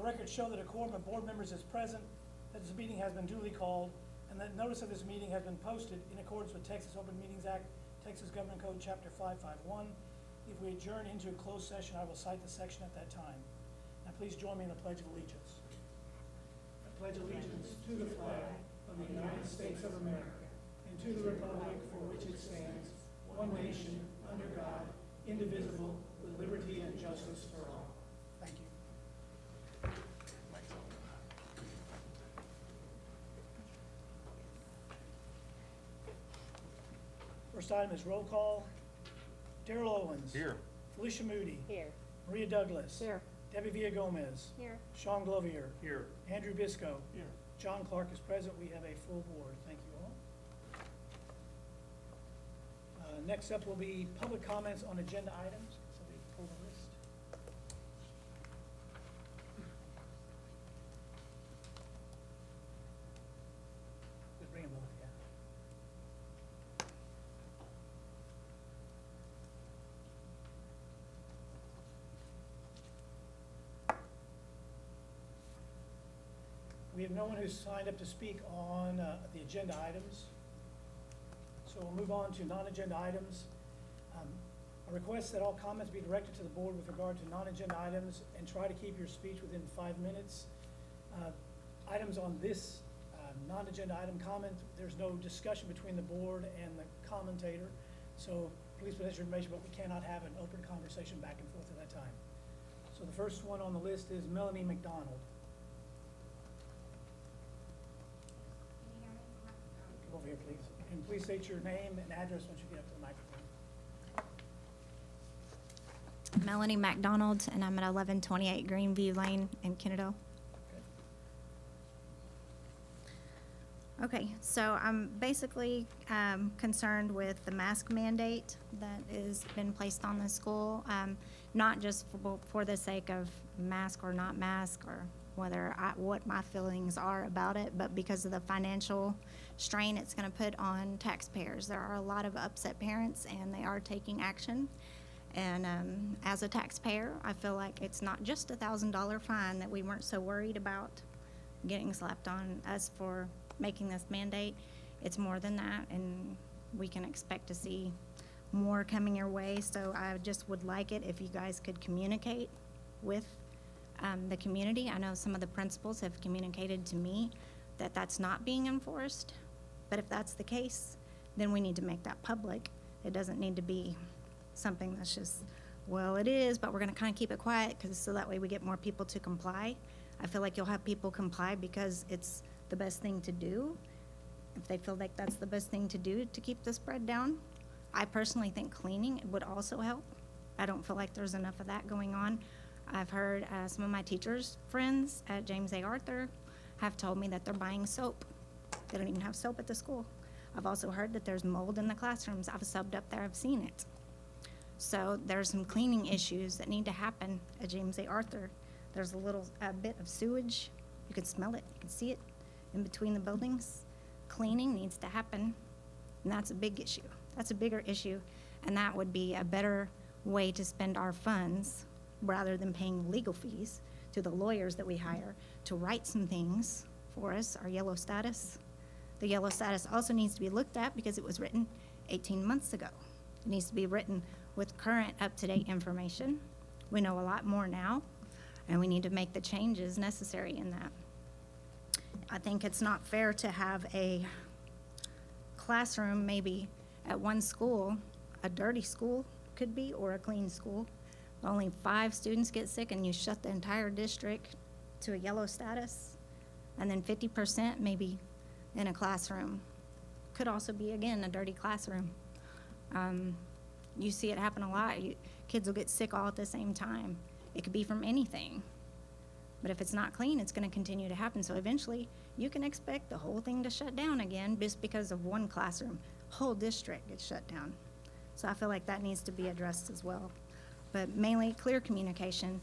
record show that a quorum of board members is present, that this meeting has been duly called, and that notice of this meeting has been posted in accordance with Texas Open Meetings Act, Texas Government Code Chapter 551. If we adjourn into a closed session, I will cite the section at that time. Now please join me in the Pledge of Allegiance. I pledge allegiance to the flag of the United States of America and to the republic for which it stands, one nation, under God, indivisible, with liberty and justice for all. Thank you. First item is roll call. Darrell Owens. Here. Felicia Moody. Here. Maria Douglas. Here. Debbie Villagomez. Here. Sean Glovier. Here. Andrew Bisco. Here. John Clark is present. We have a full board. Thank you all. Next up will be public comments on agenda items. So we pull the list. Just bring them up, yeah. We have no one who's signed up to speak on the agenda items. So we'll move on to non-agenda items. A request that all comments be directed to the board with regard to non-agenda items, and try to keep your speech within 5 minutes. Items on this non-agenda item comment, there's no discussion between the board and the commentator. So please present your information, but we cannot have an open conversation back and forth at that time. So the first one on the list is Melanie McDonald. Come over here, please. And please state your name and address once you get up to the microphone. Melanie McDonald, and I'm at 1128 Greenview Lane in Kennedale. Okay, so I'm basically concerned with the mask mandate that has been placed on the school, not just for the sake of mask or not mask or what my feelings are about it, but because of the financial strain it's going to put on taxpayers. There are a lot of upset parents, and they are taking action. And as a taxpayer, I feel like it's not just a $1,000 fine that we weren't so worried about getting slapped on us for making this mandate. It's more than that, and we can expect to see more coming your way. So I just would like it if you guys could communicate with the community. I know some of the principals have communicated to me that that's not being enforced, but if that's the case, then we need to make that public. It doesn't need to be something that's just, well, it is, but we're going to kind of keep it quiet so that way we get more people to comply. I feel like you'll have people comply because it's the best thing to do. If they feel like that's the best thing to do to keep the spread down. I personally think cleaning would also help. I don't feel like there's enough of that going on. I've heard some of my teachers' friends at James A. Arthur have told me that they're buying soap. They don't even have soap at the school. I've also heard that there's mold in the classrooms. I've subbed up there, I've seen it. So there's some cleaning issues that need to happen at James A. Arthur. There's a bit of sewage. You can smell it, you can see it in between the buildings. Cleaning needs to happen, and that's a big issue. That's a bigger issue, and that would be a better way to spend our funds rather than paying legal fees to the lawyers that we hire to write some things for us, our yellow status. The yellow status also needs to be looked at because it was written 18 months ago. It needs to be written with current, up-to-date information. We know a lot more now, and we need to make the changes necessary in that. I think it's not fair to have a classroom maybe at one school, a dirty school could be, or a clean school. Only 5 students get sick and you shut the entire district to a yellow status. And then 50% maybe in a classroom. Could also be, again, a dirty classroom. You see it happen a lot. Kids will get sick all at the same time. It could be from anything. But if it's not clean, it's going to continue to happen. So eventually, you can expect the whole thing to shut down again just because of one classroom. Whole district gets shut down. So I feel like that needs to be addressed as well. But mainly, clear communication.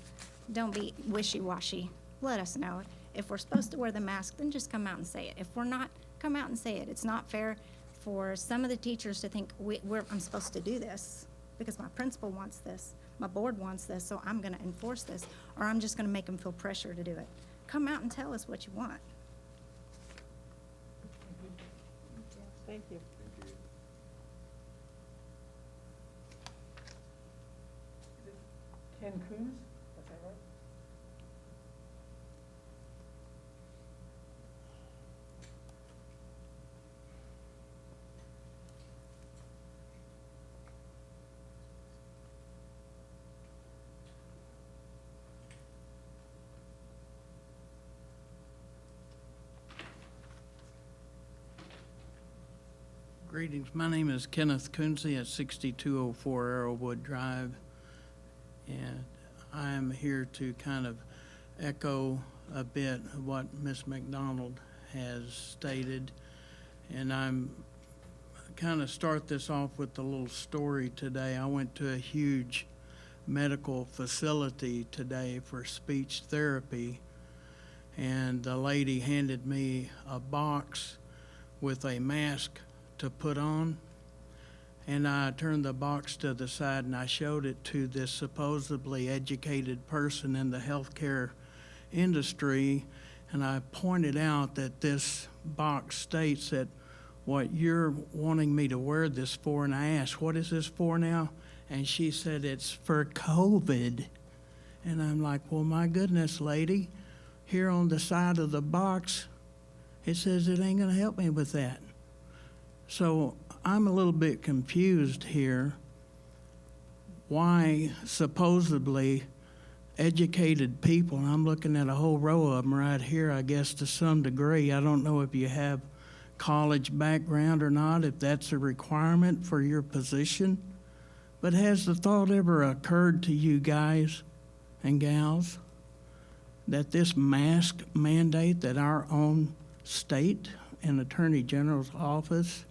Don't be wishy-washy. Let us know. If we're supposed to wear the mask, then just come out and say it. If we're not, come out and say it. It's not fair for some of the teachers to think I'm supposed to do this because my principal wants this. my board wants this, so I'm gonna enforce this, or I'm just gonna make them feel pressure to do it. Come out and tell us what you want. Thank you. Ken Coons, is that right? Greetings. My name is Kenneth Coonsey at 6204 Arrowwood Drive, and I am here to kind of echo a bit of what Ms. McDonald has stated, and I'm kind of start this off with a little story today. I went to a huge medical facility today for speech therapy, and the lady handed me a box with a mask to put on, and I turned the box to the side and I showed it to this supposedly educated person in the healthcare industry, and I pointed out that this box states that what you're wanting me to wear this for, and I asked, what is this for now? And she said, it's for COVID. And I'm like, well, my goodness, lady, here on the side of the box, it says it ain't gonna help me with that. So I'm a little bit confused here why supposedly educated people, and I'm looking at a whole row of them right here, I guess to some degree. I don't know if you have college background or not, if that's a requirement for your position, but has the thought ever occurred to you guys and gals that this mask mandate that our own state and Attorney General's office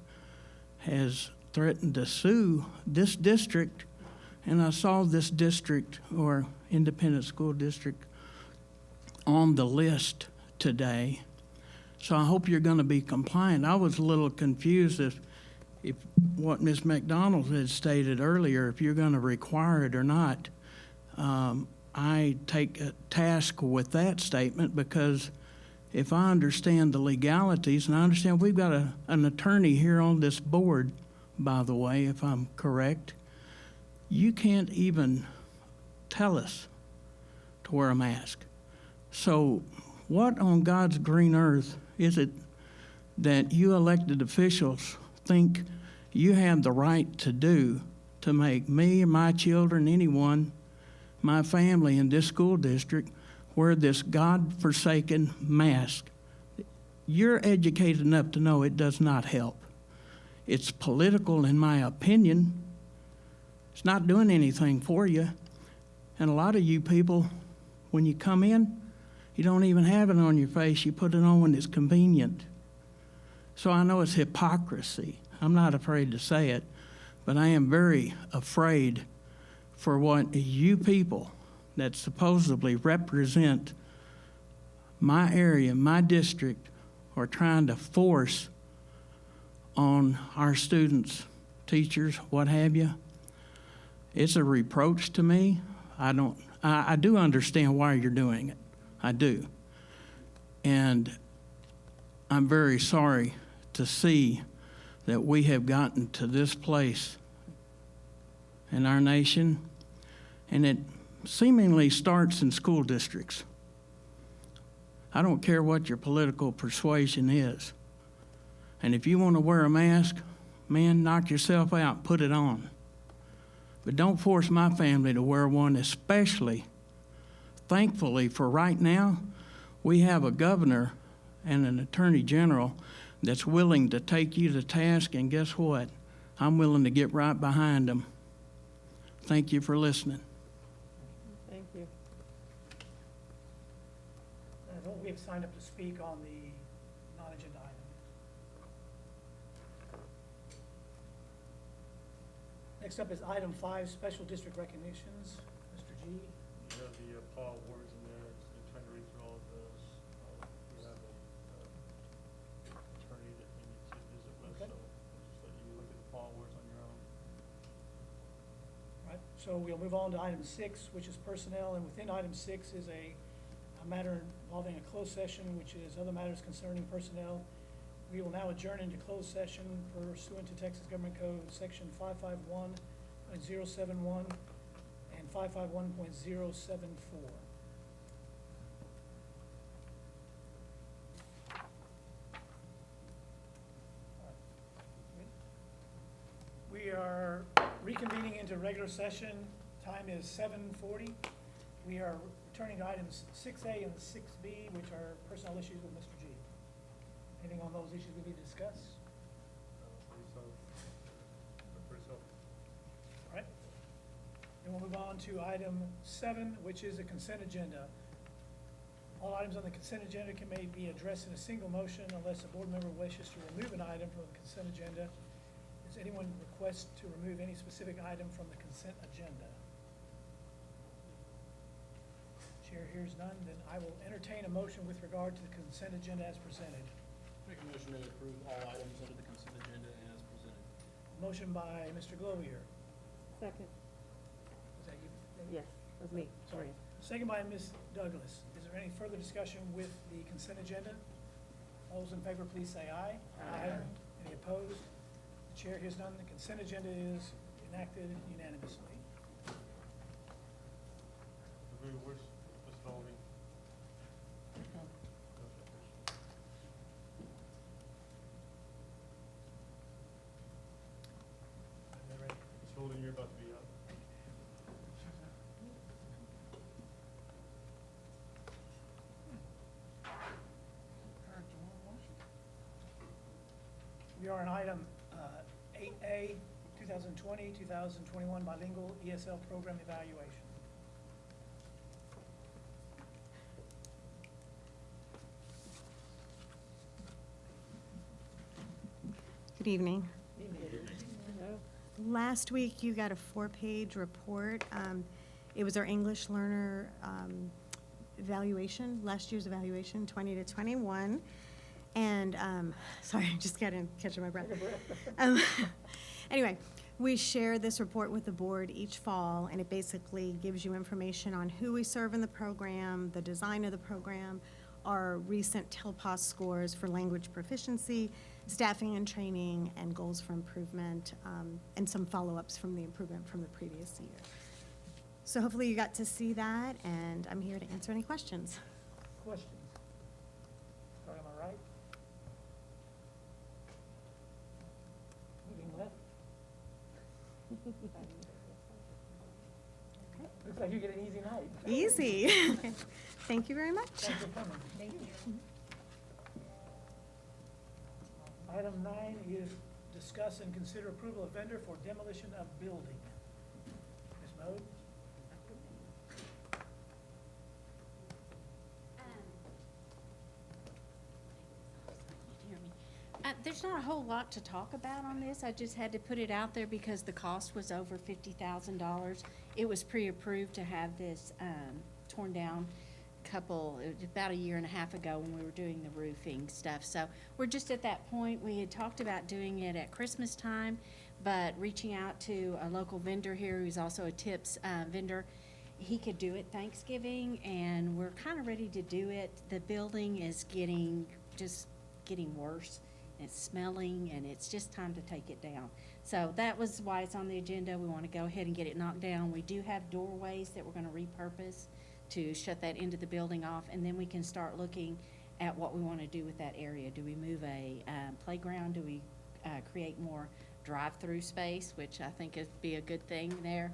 has threatened to sue this district, and I saw this district or independent school district on the list today. So I hope you're going to be compliant. I was a little confused if what Ms. McDonald had stated earlier, if you're going to require it or not. I take a task with that statement because if I understand the legalities, and I understand we've got an attorney here on this board, by the way, if I'm correct, you can't even tell us to wear a mask. So what on God's green earth is it that you elected officials think you have the right to do to make me, my children, anyone, my family in this school district wear this God-forsaken mask? You're educated enough to know it does not help. It's political, in my opinion. It's not doing anything for you. And a lot of you people, when you come in, you don't even have it on your face. You put it on when it's convenient. So I know it's hypocrisy. I'm not afraid to say it, but I am very afraid for what you people that supposedly represent my area, my district, are trying to force on our students, teachers, what have you. It's a reproach to me. I do understand why you're doing it. I do. And I'm very sorry to see that we have gotten to this place in our nation, and it seemingly starts in school districts. I don't care what your political persuasion is. And if you want to wear a mask, man, knock yourself out, put it on. But don't force my family to wear one, especially, thankfully, for right now, we have a governor and an attorney general that's willing to take you to task, and guess what? I'm willing to get right behind them. Thank you for listening. Thank you. We have signed up to speak on the non-agenda item. Next up is item 5, special district recognitions. Mr. G. You have the Paul Awards in there. You're trying to read through all of those. You have an attorney that you need to visit with, Okay. so I'll just let you look at the Paul Awards on your own. Right, So we'll move on to item 6, which is personnel, and within item 6 is a matter involving a closed session, which is other matters concerning personnel. We will now adjourn into closed session pursuant to Texas Government Code Section 551.071 and 551.074. We are reconvening into regular session. Time is 7:40. We are returning to items 6A and 6B, which are personnel issues with Mr. G. Anything on those issues we need to discuss? Pretty so. All right. Then we'll move on to item 7, which is the consent agenda. All items on the consent agenda may be addressed in a single motion unless a board member wishes to remove an item from the consent agenda. Does anyone request to remove any specific item from the consent agenda? Chair hears none, then I will entertain a motion with regard to the consent agenda as presented. Make a motion to approve all items under the consent agenda as presented. Motion by Mr. Glovier. Second. Is that you? Yes, that's me, sorry. Second by Ms. Douglas. Is there any further discussion with the consent agenda? All those in favor, please say aye. Aye. Any opposed? The chair hears none. The consent agenda is enacted unanimously. Where's Ms. Dolby? Are they ready? Ms. Holden, you're about to be up. We are on item 8A, 2020-2021 bilingual ESL program evaluation. Good evening. Hello. Last week, you got a 4-page report. It was our English learner evaluation, last year's evaluation, 20 to 21. And, sorry, I just got to catch my breath. Anyway, we share this report with the board each fall, and it basically gives you information on who we serve in the program, the design of the program, our recent TILPOS scores for language proficiency, staffing and training, and goals for improvement, and some follow-ups from the improvement from the previous year. So hopefully you got to see that, and I'm here to answer any questions. Questions? Starting on my right. Moving left. Looks like you get an easy night. Easy. Okay. Thank you very much. Thanks for coming. Thank you. Item 9 is discuss and consider approval of vendor for demolition of building. Ms. Mode? There's not a whole lot to talk about on this. I just had to put it out there because the cost was over $50,000. It was pre-approved to have this torn down about a year and a half ago when we were doing the roofing stuff. So we're just at that point. We had talked about doing it at Christmas time, but reaching out to a local vendor here who's also a tips vendor, he could do it Thanksgiving, and we're kind of ready to do it. The building is getting worse. It's smelling, and it's just time to take it down. So that was why it's on the agenda. We want to go ahead and get it knocked down. We do have doorways that we're going to repurpose to shut that end of the building off, and then we can start looking at what we want to do with that area. Do we move a playground? Do we create more drive-through space, which I think would be a good thing there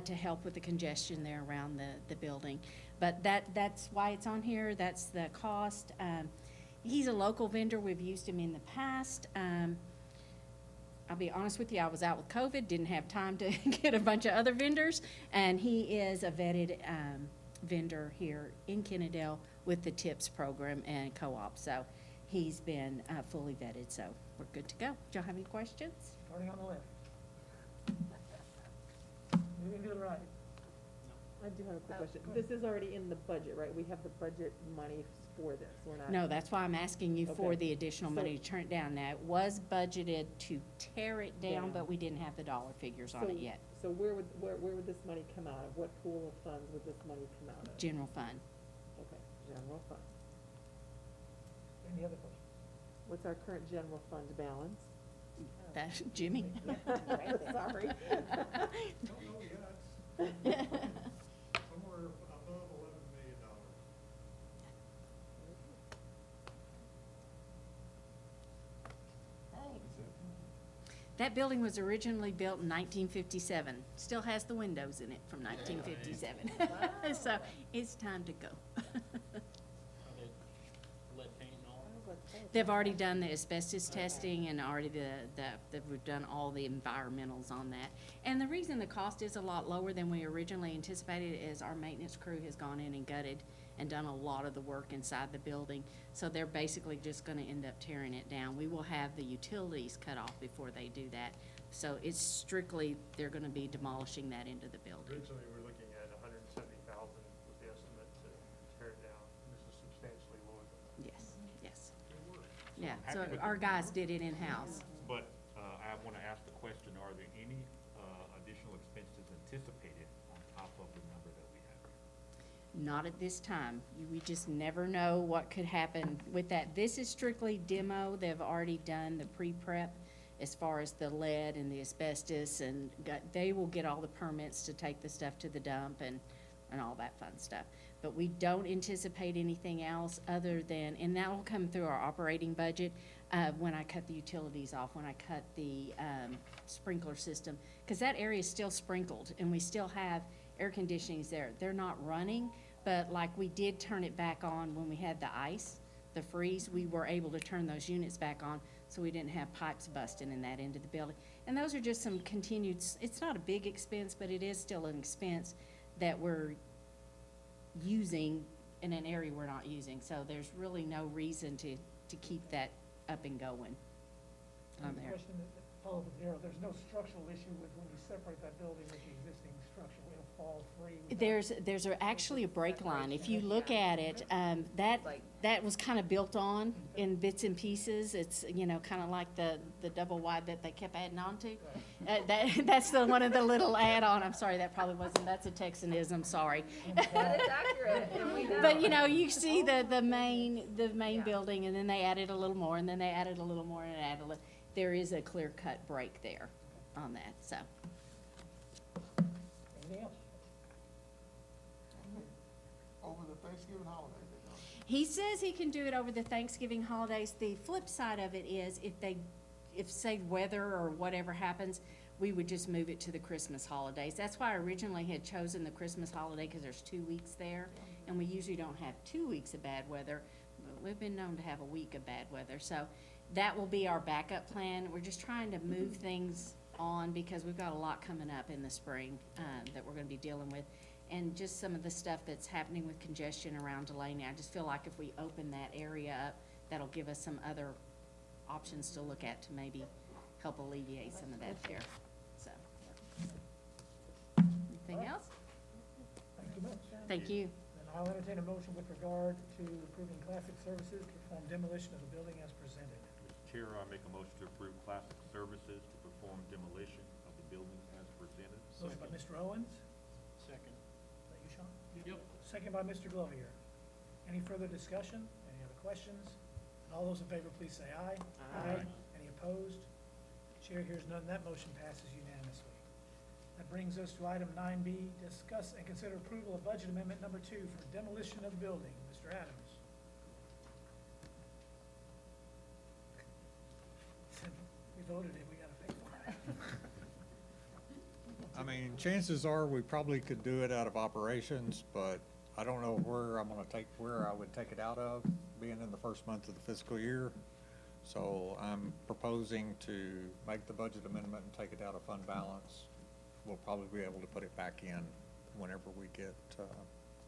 to help with the congestion there around the building. But that's why it's on here. That's the cost. He's a local vendor. We've used him in the past. I'll be honest with you, I was out with COVID, didn't have time to get a bunch of other vendors, and he is a vetted vendor here in Kennedale with the TIPS program and co-op. So he's been fully vetted, so we're good to go. Do y'all have any questions? Starting on the left. Moving to the right. I do have a quick Oh, question. go This is already in the budget, right? We have the budget money for this, we're not. No, that's why I'm asking you for Okay. the additional money to turn it down. Now, it was budgeted to tear it down, Down. but we didn't have the dollar figures on it yet. So where would this money come out of? What pool of funds would this money come out of? General fund. Okay, general fund. Any other questions? What's our current general fund balance? That's Jimmy. Sorry. Don't know yet. Somewhere above $11 million. That building was originally built in 1957. Still has the windows in it from 1957. So it's time to go. Are they lead paint and all? They've already done the asbestos testing and already we've done all the environmentals on that. And the reason the cost is a lot lower than we originally anticipated is our maintenance crew has gone in and gutted and done a lot of the work inside the building. So they're basically just gonna end up tearing it down. We will have the utilities cut off before they do that. So it's strictly, they're gonna be demolishing that into the building. Originally, we were looking at $170,000 was the estimate to tear it down. This is substantially lower than that. Yes, yes. Yeah, I'm so happy with our the- guys did it in-house. But I want to ask the question, are there any additional expenses anticipated on top of the number that we have? Not at this time. We just never know what could happen with that. This is strictly demo. They've already done the pre-prep as far as the lead and the asbestos and they will get all the permits to take the stuff to the dump and all that fun stuff. But we don't anticipate anything else other than, and that will come through our operating budget, when I cut the utilities off, when I cut the, sprinkler system. Cause that area is still sprinkled and we still have air conditionings there. They're not running, but like we did turn it back on when we had the ice, the freeze, we were able to turn those units back on so we didn't have pipes busting in that end of the building. And those are just some continued, it's not a big expense, but it is still an expense that we're using in an area we're not using. So there's really no reason to keep that up and going on there. Question that follow up with Darryl, there's no structural issue with when you separate that building with the existing structure, it'll fall free? There's actually a break line. If you look at it, that was kind of built on in bits and pieces. It's, kind of like the double wide that they kept adding on to. That's one of the little add-on. I'm sorry, that probably wasn't, that's a Texanism, sorry. It's accurate, and we know. But, you see the main building, and then they added a little more, and then they added a little more, and added a little. There is a clear-cut break there on that, so. Anything else? Over the Thanksgiving holiday, they don't. He says he can do it over the Thanksgiving holidays. The flip side of it is if say weather or whatever happens, we would just move it to the Christmas holidays. That's why I originally had chosen the Christmas holiday, because there's 2 weeks there, and we usually don't have 2 weeks of bad weather. But we've been known to have a week of bad weather, so that will be our backup plan. We're just trying to move things on because we've got a lot coming up in the spring that we're gonna be dealing with. And just some of the stuff that's happening with congestion around Delaney, I just feel like if we open that area up, that'll give us some other options to look at to maybe help alleviate some of that there, so. Anything else? Thank you much. Thank you. Then I'll entertain a motion with regard to approving Classic Services to perform demolition of the building as presented. Mr. Chair, I make a motion to approve Classic Services to perform demolition of the building as presented. Motion by Mr. Owens. Second. Is that you, Sean? Yep. Second by Mr. Glover. Any further discussion? Any other questions? All those in favor, please say aye. Aye. Any opposed? Chair hears none. That motion passes unanimously. That brings us to item 9B, discuss and consider approval of budget amendment number 2 for demolition of building. Mr. Adams. We voted it, we gotta pay for it. I mean, chances are we probably could do it out of operations, but I don't know where I would take it out of, being in the first month of the fiscal year. So I'm proposing to make the budget amendment and take it out of fund balance. We'll probably be able to put it back in whenever we get,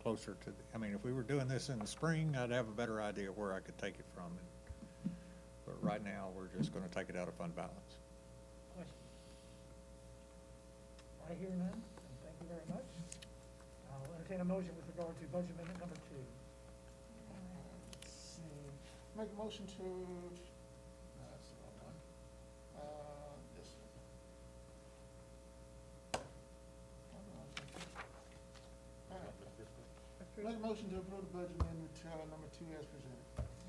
closer to if we were doing this in the spring, I'd have a better idea where I could take it from. But right now, we're just gonna take it out of fund balance. Questions? I hear none, and thank you very much. I'll entertain a motion with regard to budget amendment number 2. Let's see, make a motion to, that's the wrong one. This one. Make a motion to approve the budget amendment, number 2 as presented.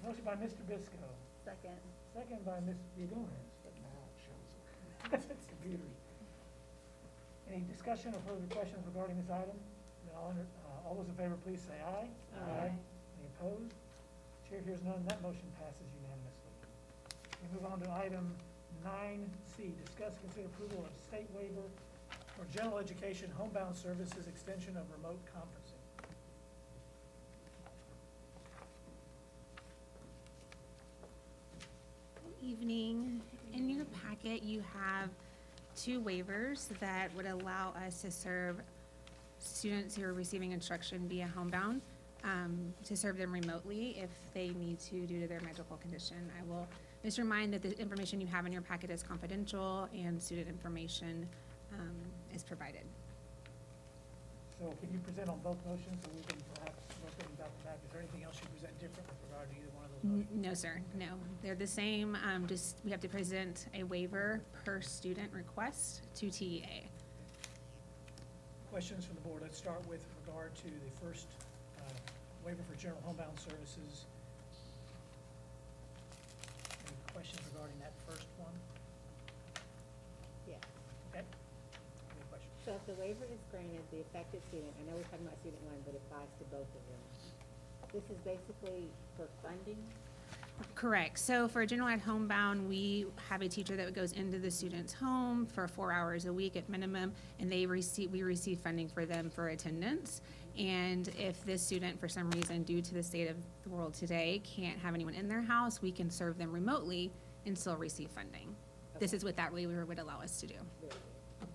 Motion by Mr. Bisco, Second. second by Ms. Gomez. But now it shows up. It's computers. Any discussion or further questions regarding this item? Then all those in favor, please say aye. Aye. Any opposed? Chair hears none, that motion passes unanimously. We move on to item 9C, discuss, consider approval of state waiver for general education homebound services extension of remote conferencing. Evening. In your packet, you have 2 waivers that would allow us to serve students who are receiving instruction via homebound, to serve them remotely if they need to due to their medical condition. I will just remind that the information you have in your packet is confidential and student information is provided. So can you present on both motions so we can perhaps look at them back to back? Is there anything else you present different with regard to either one of those motions? No, sir, no. They're the same, just we have to present a waiver per student request to TEA. Questions from the board? Let's start with regard to the first waiver for general homebound services. Any questions regarding that first one? Yes. Okay. Any questions? So if the waiver is granted, the affected student, I know we're talking about student one, but it applies to both of them. This is basically for funding? Correct. So for general ed homebound, we have a teacher that goes into the student's home for 4 hours a week at minimum, and we receive funding for them for attendance. And if this student, for some reason, due to the state of the world today, can't have anyone in their house, we can serve them remotely and still receive funding. This is what that waiver would allow us to do. Very good.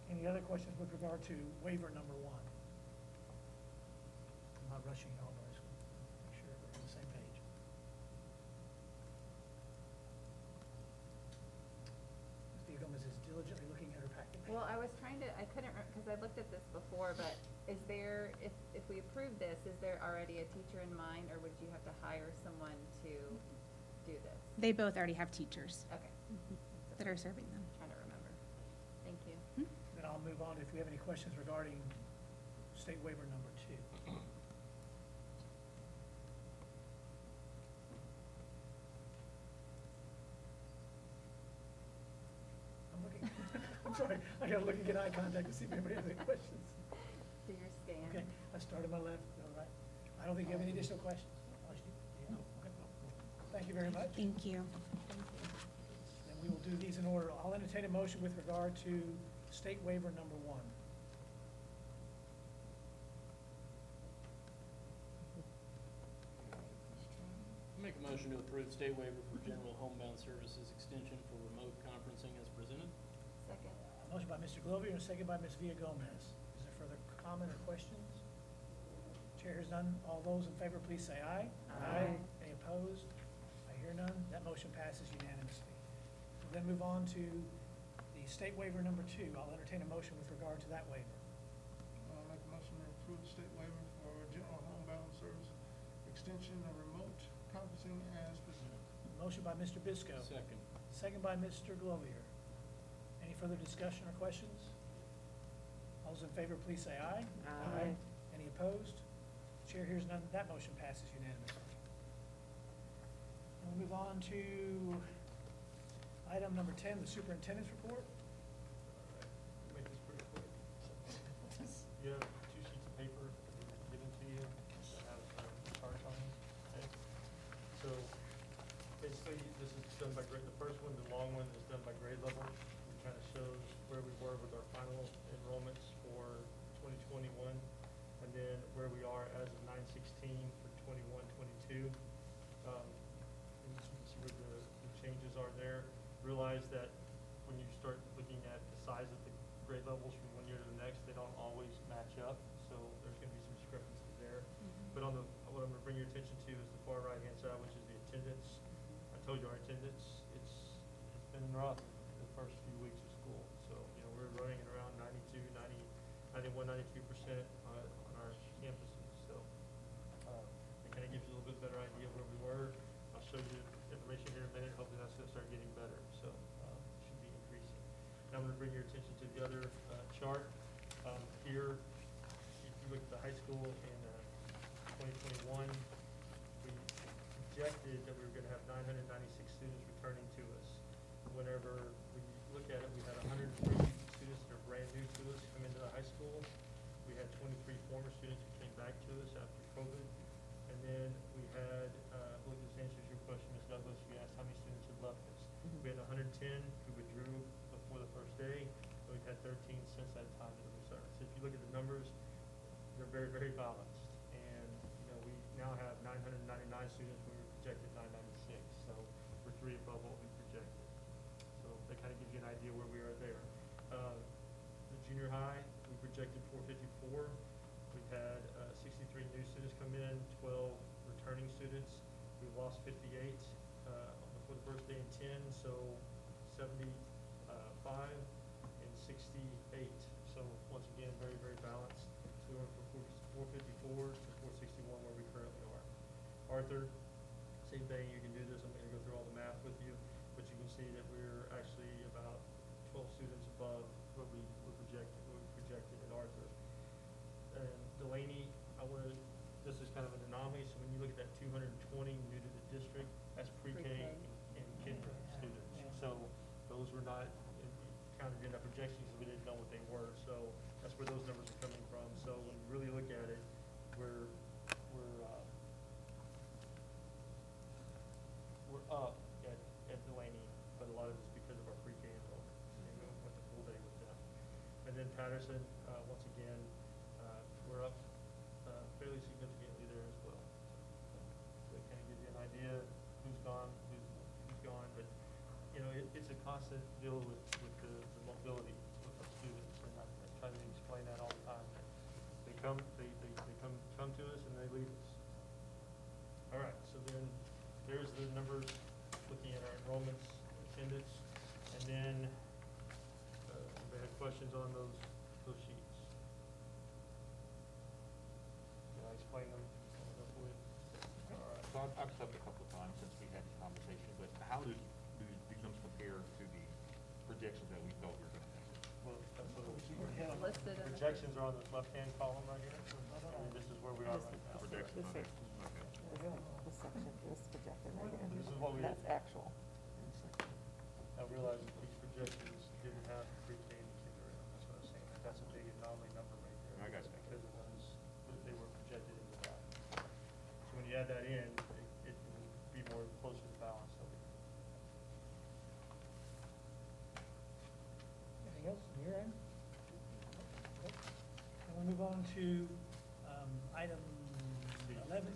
Any other questions with regard to waiver number 1? I'm not rushing y'all, but I just want to make sure we're on the same page. Ms. Gomez is diligently looking at her packet. Well, I was trying to, I couldn't, because I looked at this before, but is there, if we approve this, is there already a teacher in mind, or would you have to hire someone to do this? They both already have teachers Okay. that are serving them. Trying to remember. Thank you. Then I'll move on if we have any questions regarding state waiver number 2. I'm looking, I'm sorry, I gotta look and get eye contact to see if anybody has any questions. Do your scan. Okay, I start on my left, all right. I don't think you have any additional questions. Unless you- yeah, okay. Thank you very much. Thank you. Then we will do these in order. I'll entertain a motion with regard to state waiver number 1. Make a motion to approve state waiver for general homebound services extension for remote conferencing as presented. Second. Motion by Mr. Glover and a second by Ms. Villagomez. Is there further comment or questions? Chair hears none. All those in favor, please say aye. Aye. Any opposed? I hear none. That motion passes unanimously. We'll then move on to the state waiver number 2. I'll entertain a motion with regard to that waiver. Make a motion to approve the state waiver for general homebound service extension of remote conferencing as presented. Motion by Mr. Bisco. Second. Second by Mr. Glover. Any further discussion or questions? All those in favor, please say aye. Aye. Any opposed? Chair hears none. That motion passes unanimously. And we'll move on to item number 10, the superintendent's report. Make this pretty quick. You have 2 sheets of paper given to you that have charts on them, okay? So basically, this is done by grade, the first one, the long one, is done by grade level. It kind of shows where we were with our final enrollments for 2021, and then where we are as of 9/16 for 21-22. And you can see where the changes are there. Realize that when you start looking at the size of the grade levels from one year to the next, they don't always match up, so there's gonna be some discrepancies there. But what I'm gonna bring your attention to is the far right-hand side, which is the attendance. I told you our attendance, it's been rough the first few weeks of school. So, we're running at around 92, 92% on our campuses. So it kind of gives you a little bit better idea of where we were. I'll show you information here in a minute. Hopefully that's going to start getting better. So it should be increasing. Now I'm going to bring your attention to the other chart. Here, if you look at the high school in 2021, we projected that we were going to have 996 students returning to us. Whenever we look at it, we had 103 students that are brand new to us come into the high school. We had 23 former students who came back to us after COVID. And then we had, I believe this answers your question, Ms. Douglas, you asked how many students had left us. We had 110 who withdrew before the first day. We've had 13 since that time that we started. So if you look at the numbers, they're very, very balanced. And, you know, we now have 999 students when we were projected 996. So we're 3 above what we projected. So that kind of gives you an idea where we are there. The junior high, we projected 454. We've had 63 new students come in, 12 returning students. We lost 58 before the first day in 10, so 75 and 68. So once again, very, very balanced. So we went from 454 to 461 where we currently are. Arthur, same thing, you can do this. I'm going to go through all the math with you, but you can see that we're actually about 12 students above what we projected in Arthur. And Delaney, this is kind of an anomaly, so when you look at that 220 new to the district, that's pre-K and kindergarten students. So those were not counted in our projections, we didn't know what they were, so that's where those numbers are coming from. So when you really look at it, we're up at Delaney, but a lot of it's because of our pre-K enrollment. And we went the full day with them. And then Patterson, once again, we're up fairly significantly there as well. So it kind of gives you an idea who's gone, who's gone. But, you know, it's a constant deal with the mobility with our students. And I try to explain that all the time. They come to us and they leave us. All right, so then there's the numbers looking at our enrollments, attendance, and then they had questions on those sheets. Did I explain them? All right. So I've said it a couple of times since we had this conversation, but how do these numbers compare to the projections that we thought we were going to have? Well, that's what Listed in the- projections are on the left-hand column right here. And this is where we are right now. Projections, okay. This section, this projected right here. This is what we, That's actual. I realize that these projections didn't have pre-K and kindergarten. That's what I was saying. That's a big anomaly number right there. I got you. Because of those, they were projected into that. So when you add that in, it will be more closer to balance over here. Anything else on your end? Okay. And we'll move on to item 11.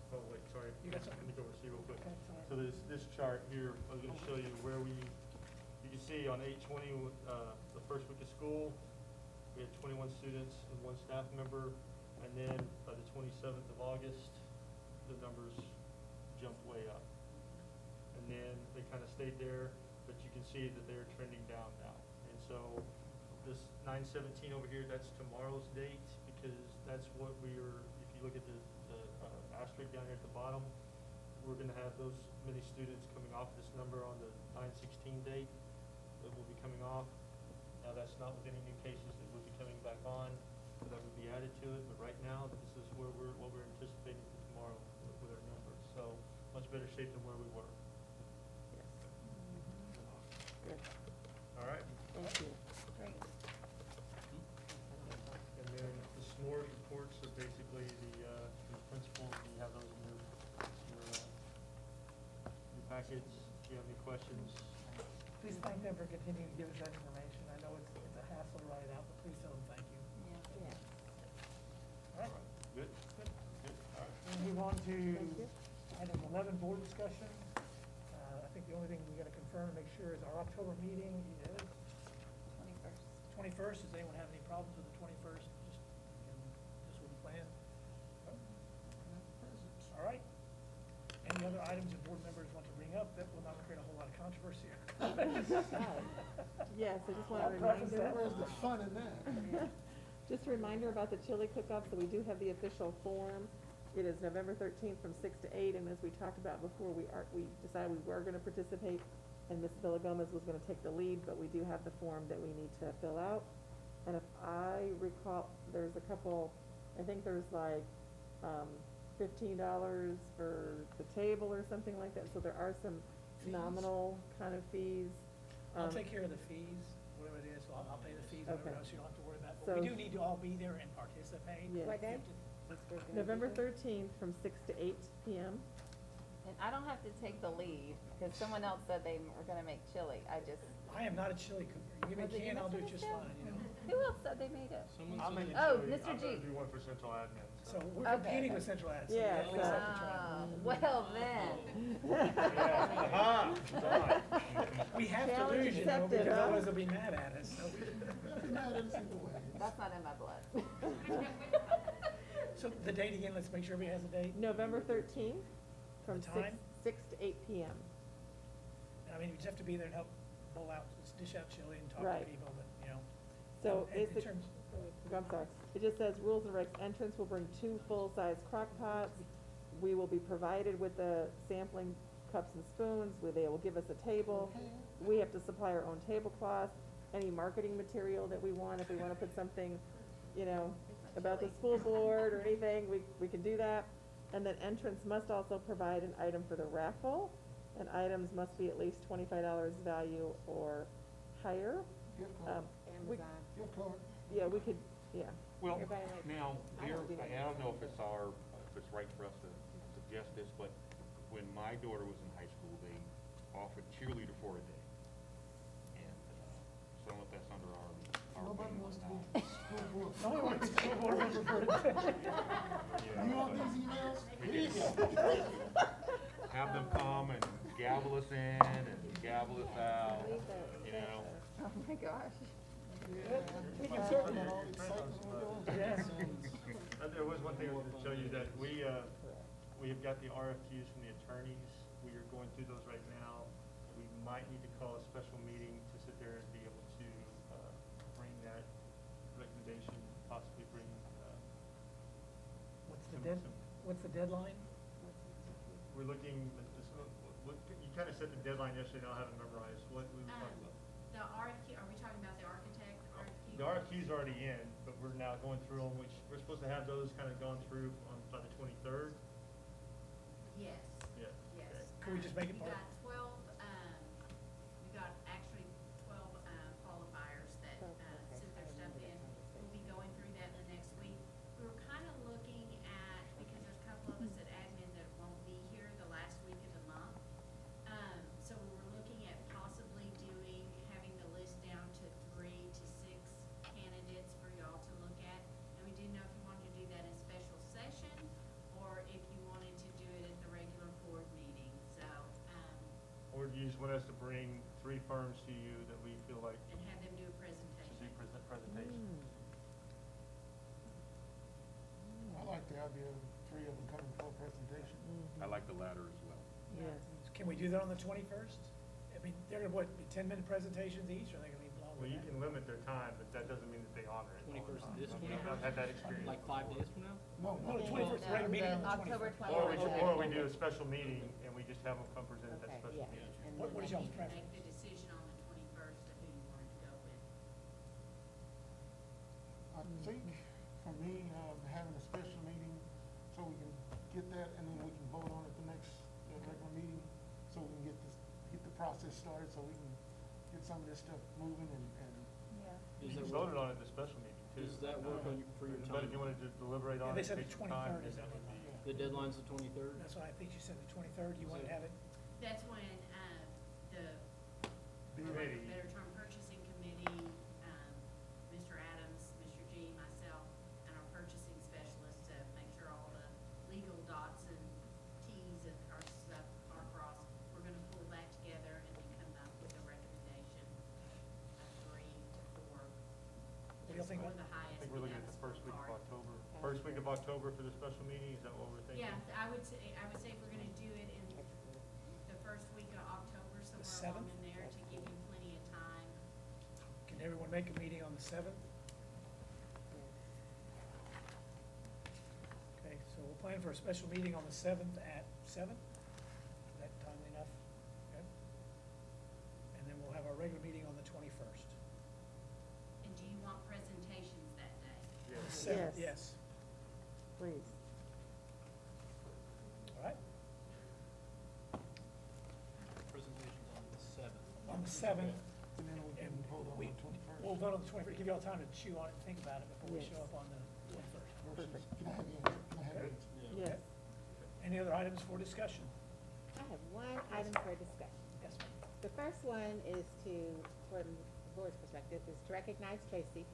Oh, wait, sorry. You got something? Let me go over see real quick. Okay, sorry. So this chart here, I was gonna show you where you can see on 8/20, the first week of school, we had 21 students and 1 staff member. And then by the 27th of August, the numbers jumped way up. And then they kind of stayed there, but you can see that they're trending down now. And so this 9/17 over here, that's tomorrow's date, because that's what if you look at the asterisk down here at the bottom, we're gonna have those many students coming off this number on the 9/16 date that will be coming off. Now, that's not with any new cases that will be coming back on, so that would be added to it, but right now, this is what we're anticipating for tomorrow with our numbers. So, much better shape than where we were. Good. All right? Thank you. Great. And then the SMORE reports are basically the principles, you have those in your packets. Do you have any questions? Please thank them for continuing to give us that information. I know it's a hassle to write it out, but please tell them thank you. Yeah. All right, Good? good. Good, all right. We'll move on to Thank you. item 11, board discussion. I think the only thing we gotta confirm and make sure is our October meeting is 21st. 21st. Does anyone have any problems with the 21st? Just with the plan? All right. Any other items that board members want to bring up that will not create a whole lot of controversy? Yes, I just want a reminder. Where's the fun in that? Just a reminder about the chili cook-off, so we do have the official form. It is November 13th from 6 to 8, and as we talked about before, we decided we were gonna participate, and Ms. Villagomez was gonna take the lead, but we do have the form that we need to fill out. And if I recall, there's a couple, I think there's like, $15 for the table or something like that, so there are some Fees? nominal kind of fees. I'll take care of the fees, whatever it is, so I'll pay the fees, whatever Okay. else, you don't have to worry about. But we So- do need to all be there and participate. Yeah. What You day? have to- November 13th from 6 to 8 p.m. And I don't have to take the lead, because someone else said they were gonna make chili. I am not a chili cooker. Give me Was it a can, you, I'll do Mr. it just Michelle? fine, you know. Who else said they made it? I'll make Oh, chili. Mr. I'm G. gonna do one for central admin. So we're Okay. competing with Central Ad, so Yeah, at least I have to try. Well then. Aha, done. We have to Challenge lose, you know, accepted, because huh? otherwise they'll be mad at us, so. Mad at us either way. That's not in my blood. So the date again, let's make sure everybody has a date. November 13th from The time? 6 to 8 p.m. I mean, you just have to be there and help bowl out, dish out chili and talk Right. to people, but, you know. So And is in the, terms, I'm sorry, it just says rules and regs, entrance will bring 2 full-size crock pots. We will be provided with the sampling cups and spoons, where they will give us a table. We have to supply our own tablecloth, any marketing material that we want, if we wanna put something, you know, about the school board or anything, we can do that. And then entrance must also provide an item for the raffle, and items must be at least $25 value or higher. Gift card, We- Amazon. gift card. Yeah, we could, yeah. Well, Everybody like- now, I there, don't do that. I don't know if it's if it's right for us to suggest this, but when my daughter was in high school, they offered cheerleader for a day. And, so I don't know if that's under our Nobody thing or wants to not. be school board. no one wants to go over for it. You want these emails? Here you go. Have them come and gavel us in and gavel us out, you know? Oh my gosh. We can talk about all the excitement we're doing. Yes. There was one thing I wanted to show you, that we have got the RFQs from the attorneys. We are going through those right now. We might need to call a special meeting to sit there and be able to, bring that recommendation, possibly bring, What's the deadline? we're looking, you kind of set the deadline yesterday, and I don't have it memorized, what we were talking about. The RFQ, are we talking about the architect RFQ? The RFQ's already in, but we're now going through them, which, we're supposed to have those kind of gone through by the 23rd. Yes, Yeah. yes. Okay. Can we just make it We part- got 12, we got actually 12, qualifiers that, sent their stuff in. We'll be going through that in the next week. We were kind of looking at, because there's a couple of us at admin that won't be here the last week of the month. So we were looking at possibly having the list down to 3 to 6 candidates for y'all to look at. And we didn't know if you wanted to do that in special session, or if you wanted to do it at the regular board meeting, so, Or do you just want us to bring 3 firms to you that we feel like and have them do a should presentation. do presentation? I like the idea of 3 of them coming for a presentation. I like the latter as well. Yes. Can we do that on the 21st? I mean, they're gonna, be 10-minute presentations each, or are they gonna be longer? Well, you than can limit their time, but that doesn't mean that they honor it. 21st, this I've had that experience. Like 5 days from now? No, No, the 21st, No, regular meeting on the October 21st. Or we do a special meeting and we just have them come present at that Okay, special yeah. meeting. And What then is that- y'all's You can preference? make the decision on the 21st of who you wanted to go with. I think, for me, having a special meeting, so we can get that, and then we can vote on it the next regular meeting, so we can get the process started, so we can get some of this stuff moving and You Does can that vote work? it on at the special meeting too. Does that work for your But if you time? wanted to deliberate Yeah, on they it, said take the your time, 23rd then is that the would be. deadline. The deadline's the 23rd? That's why I think you said the 23rd, you wanted to have it, That's when, the, for lack of a better term, purchasing committee, Mr. Adams, Mr. G, myself, and our purchasing specialist to make sure all the legal dots and Ts and our stuff are crossed. We're gonna pull that together and then come up with a recommendation of 3 to 4. What do y'all think? Or the I highest. think we're looking at the first week of October. First week of October for the special meeting, is that what we're thinking? Yeah, I would say if we're gonna do it in the first week of October, somewhere along 7th? in there, to give you plenty of time Can everyone make a meeting on the 7th? Okay, so we'll plan for a special meeting on the 7th at 7? Is that timely enough? Okay. And then we'll have our regular meeting on the 21st. And do you want presentations that day? The 7th, Yes. yes. Please. All right. Presentations on the 7th. On the 7th, And then we can vote on the 21st. we'll vote on the 21st, give you all time to chew on it and think about it before we Yes. show up on the 21st. Perfect. Can I have your, Yes. Any other items for discussion? I have one item for discussion. Yes, ma'am. The first one is to, from the board's perspective, is to recognize Tracy.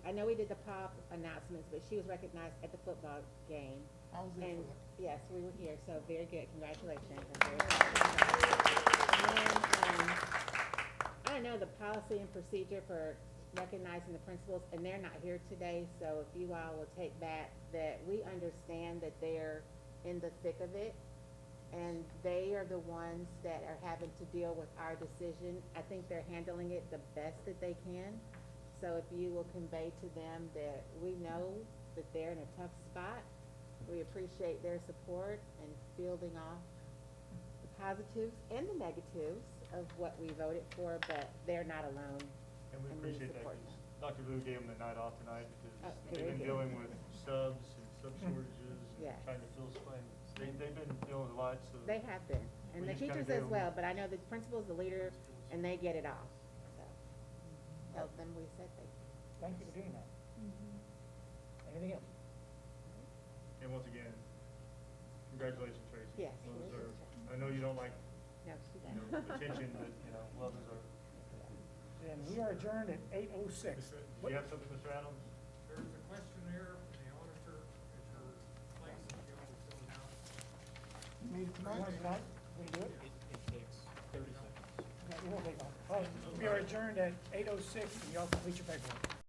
I know we did the pop announcements, but she was recognized at the football game. I was there And, for that. yes, we were here, so very good, congratulations. I'm very proud of you. And then, I know the policy and procedure for recognizing the principals, and they're not here today, so if you all will take that we understand that they're in the thick of it, and they are the ones that are having to deal with our decision. I think they're handling it the best that they can. So if you will convey to them that we know that they're in a tough spot, we appreciate their support and fielding off the positives and the negatives of what we voted for, but they're not alone. And we And we appreciate that, support because Dr. Vu gave them the night off tonight, because Oh, they've very been good. dealing with subs and sub shortages Yes. and trying to fill spine. They've been dealing with a lot, so. They have been, and We the just kinda teachers gave as them- well, but I know the principal's the leader, and they get it all, so. Tell them we said they. Thank you for doing that. Anything else? And once again, congratulations, Tracy. Yes, Well congratulations, deserved. I know you don't like, No, she you know, doesn't. attention, but, well deserved. And we are adjourned at 8:06. Do you have something, Mr. Adams? There's a questionnaire from the auditor at your place if you want to fill it out. Meeting You want tonight? to tonight? We can do it? It takes 30 seconds. No, we won't take long. We are adjourned at 8:06, and y'all complete your paperwork.